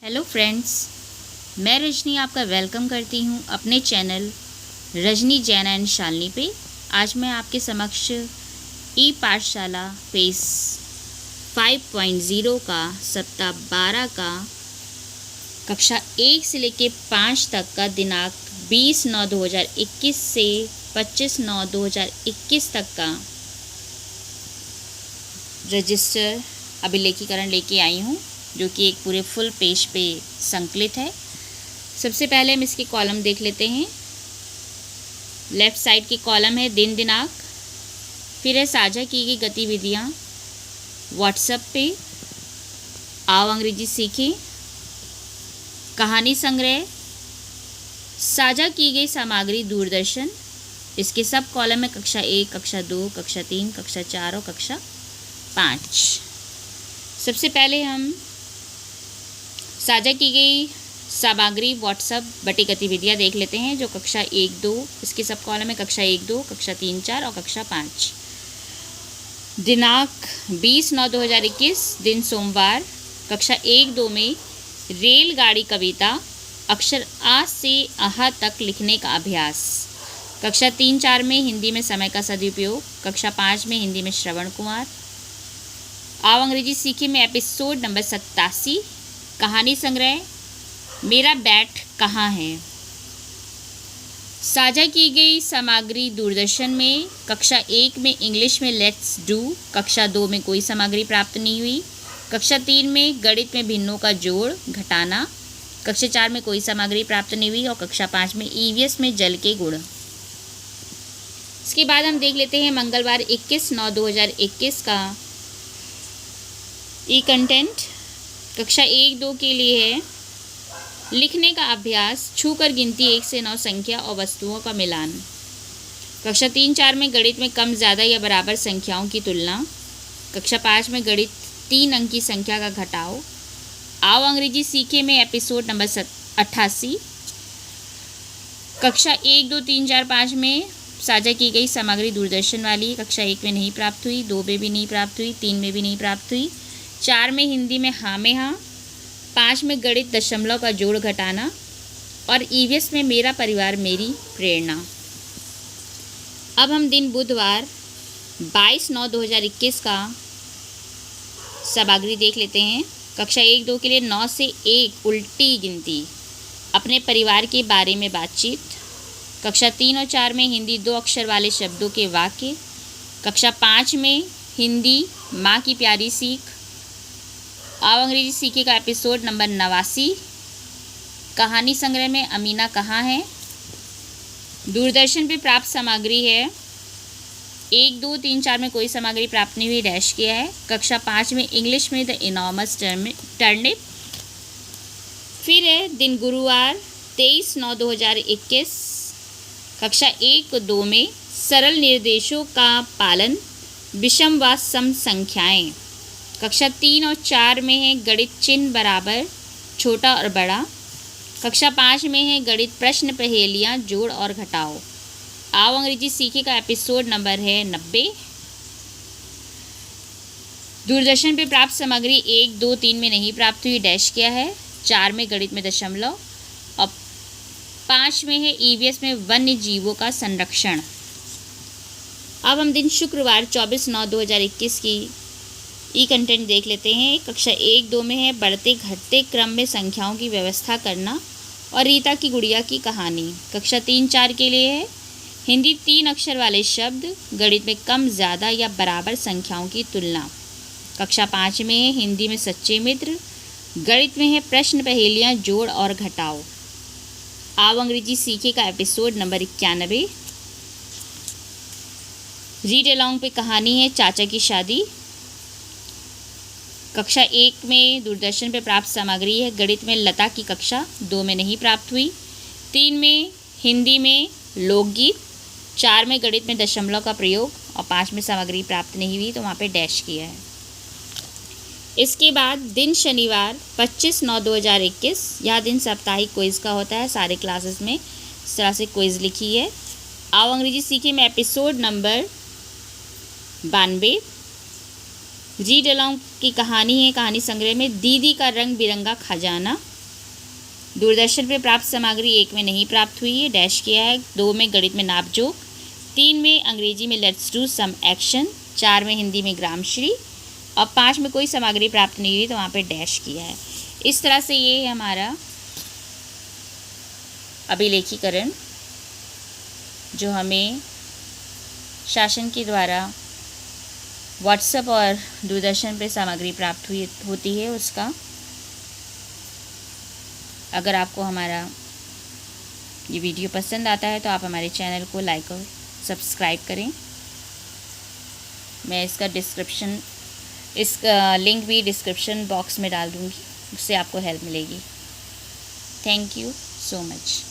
Hello friends, मैं रजनी आपका welcome करती हूँ अपने चैनल रजनी जैन एंड शालिनी पे। आज मैं आपके समक्ष ई पाठशाला पेज 5.0 का सप्ताह 12 का कक्षा 1 से लेकर 5 तक का दिनांक 20/9/2021 से 25/9/2021 तक का रजिस्टर अभिलेखीकरण लेके आई हूँ, जो कि एक पूरे फुल पेज पे संकलित है। सबसे पहले हम इसके कॉलम देख लेते हैं। लेफ़्ट साइड की कॉलम है दिन दिनांक, फिर है साझा की गई गतिविधियाँ व्हाट्सएप पे, आओ अंग्रेजी सीखें, कहानी संग्रह, साझा की गई सामग्री दूरदर्शन। इसके सब कॉलम है कक्षा 1, कक्षा 2, कक्षा 3, कक्षा 4 और कक्षा 5। सबसे पहले हम साझा की गई सामग्री व्हाट्सएप बटी गतिविधियाँ देख लेते हैं, जो कक्षा 1-2, इसके सब कॉलम में कक्षा 1-2, कक्षा 3-4 और कक्षा 5। दिनांक 20/9/2021 दिन सोमवार, कक्षा 1-2 में रेलगाड़ी कविता अक्षर आ से अहा तक लिखने का अभ्यास। कक्षा 3-4 में हिंदी में समय का सदुपयोग, कक्षा 5 में हिंदी में श्रवण कुमार। आओ अंग्रेजी सीखे में एपिसोड नंबर 87, कहानी संग्रह मेरा बैट कहाँ है। साझा की गई सामग्री दूरदर्शन में कक्षा 1 में इंग्लिश में लेट्स डू, कक्षा 2 में कोई सामग्री प्राप्त नहीं हुई, कक्षा 3 में गणित में भिन्नों का जोड़ घटाना, कक्षा 4 में कोई सामग्री प्राप्त नहीं हुई और कक्षा 5 में ईवीएस में जल के गुण। इसके बाद हम देख लेते हैं मंगलवार 21/9/2021 का ई कंटेंट। कक्षा 1-2 के लिए है लिखने का अभ्यास, छूकर गिनती 1 से 9 संख्या और वस्तुओं का मिलान। कक्षा 3-4 में गणित में कम ज़्यादा या बराबर संख्याओं की तुलना। कक्षा 5 में गणित 3 अंक की संख्या का घटाव। आओ अंग्रेजी सीखे में एपिसोड नंबर 88। कक्षा 1, 2, 3, 4, 5 में साझा की गई सामग्री दूरदर्शन वाली। कक्षा 1 में नहीं प्राप्त हुई, 2 में भी नहीं प्राप्त हुई, 3 में भी नहीं प्राप्त हुई, 4 में हिंदी में हाँ में हाँ, 5 में गणित दशमलव का जोड़ घटाना और ईवीएस में मेरा परिवार मेरी प्रेरणा। अब हम दिन बुधवार 22/9/2021 का सामग्री देख लेते हैं। कक्षा 1-2 के लिए 9 से 1 उल्टी गिनती, अपने परिवार के बारे में बातचीत। कक्षा 3 और 4 में हिंदी 2 अक्षर वाले शब्दों के वाक्य। कक्षा 5 में हिंदी माँ की प्यारी सीख। आओ अंग्रेजी सीखे का एपिसोड नंबर 89, कहानी संग्रह में अमीना कहाँ है। दूरदर्शन पे प्राप्त सामग्री है 1, 2, 3, 4 में कोई सामग्री प्राप्त नहीं हुई, डैश किया है। कक्षा 5 में इंग्लिश में द इनॉर्मस टर्निप। फिर है दिन गुरुवार 23/9/2021, कक्षा 1-2 में सरल निर्देशों का पालन, विषम व सम संख्याएं। कक्षा 3 और 4 में है गणित चिन्ह बराबर, छोटा और बड़ा। कक्षा 5 में है गणित प्रश्न पहेलियाँ, जोड़ और घटाओ। आओ अंग्रेजी सीखे का एपिसोड नंबर है 90। दूरदर्शन पे प्राप्त सामग्री 1, 2, 3 में नहीं प्राप्त हुई, डैश किया है। 4 में गणित में दशमलव और 5 में है ईवीएस में वन्य जीवों का संरक्षण। अब हम दिन शुक्रवार 24/9/2021 की ई कंटेंट देख लेते हैं। कक्षा 1-2 में है बढ़ते घटते क्रम में संख्याओं की व्यवस्था करना और रीता की गुड़िया की कहानी। कक्षा 3-4 के लिए है हिंदी 3 अक्षर वाले शब्द, गणित में कम ज़्यादा या बराबर संख्याओं की तुलना। कक्षा 5 में है हिंदी में सच्चे मित्र, गणित में है प्रश्न पहेलियाँ, जोड़ और घटाओ। आओ अंग्रेजी सीखे का एपिसोड नंबर 91, रीड अलॉन्ग पे कहानी है चाचा की शादी। कक्षा 1 में दूरदर्शन पे प्राप्त सामग्री है गणित में लता की कक्षा, 2 में नहीं प्राप्त हुई, 3 में हिंदी में लोकगीत, 4 में गणित में दशमलव का प्रयोग और 5 में सामग्री प्राप्त नहीं हुई, तो वहाँ पे डैश किया है। इसके बाद दिन शनिवार 25/9/2021, यह दिन साप्ताहिक क्विज़ का होता है, सारे क्लासेस में इस तरह से क्विज़ लिखी है। आओ अंग्रेजी सीखे में एपिसोड नंबर 92, रीड अलॉन्ग की कहानी है, कहानी संग्रह में दीदी का रंग बिरंगा खजाना। दूरदर्शन पे प्राप्त सामग्री 1 में नहीं प्राप्त हुई है, डैश किया है। 2 में गणित में नापजोक, 3 में अंग्रेजी में लेट्स डू सम एक्शन, 4 में हिंदी में ग्रामश्री और 5 में कोई सामग्री प्राप्त नहीं हुई तो वहाँ पे डैश किया है। इस तरह से ये है हमारा अभिलेखीकरण जो हमें शासन के द्वारा व्हाट्सएप और दूरदर्शन पे सामग्री प्राप्त हुई होती है उसका। अगर आपको हमारा ये वीडियो पसंद आता है तो आप हमारे चैनल को लाइक और सब्सक्राइब करें। मैं इसका लिंक भी डिस्क्रिप्शन बॉक्स में डाल दूँगी, उससे आपको हेल्प मिलेगी। Thank you so much.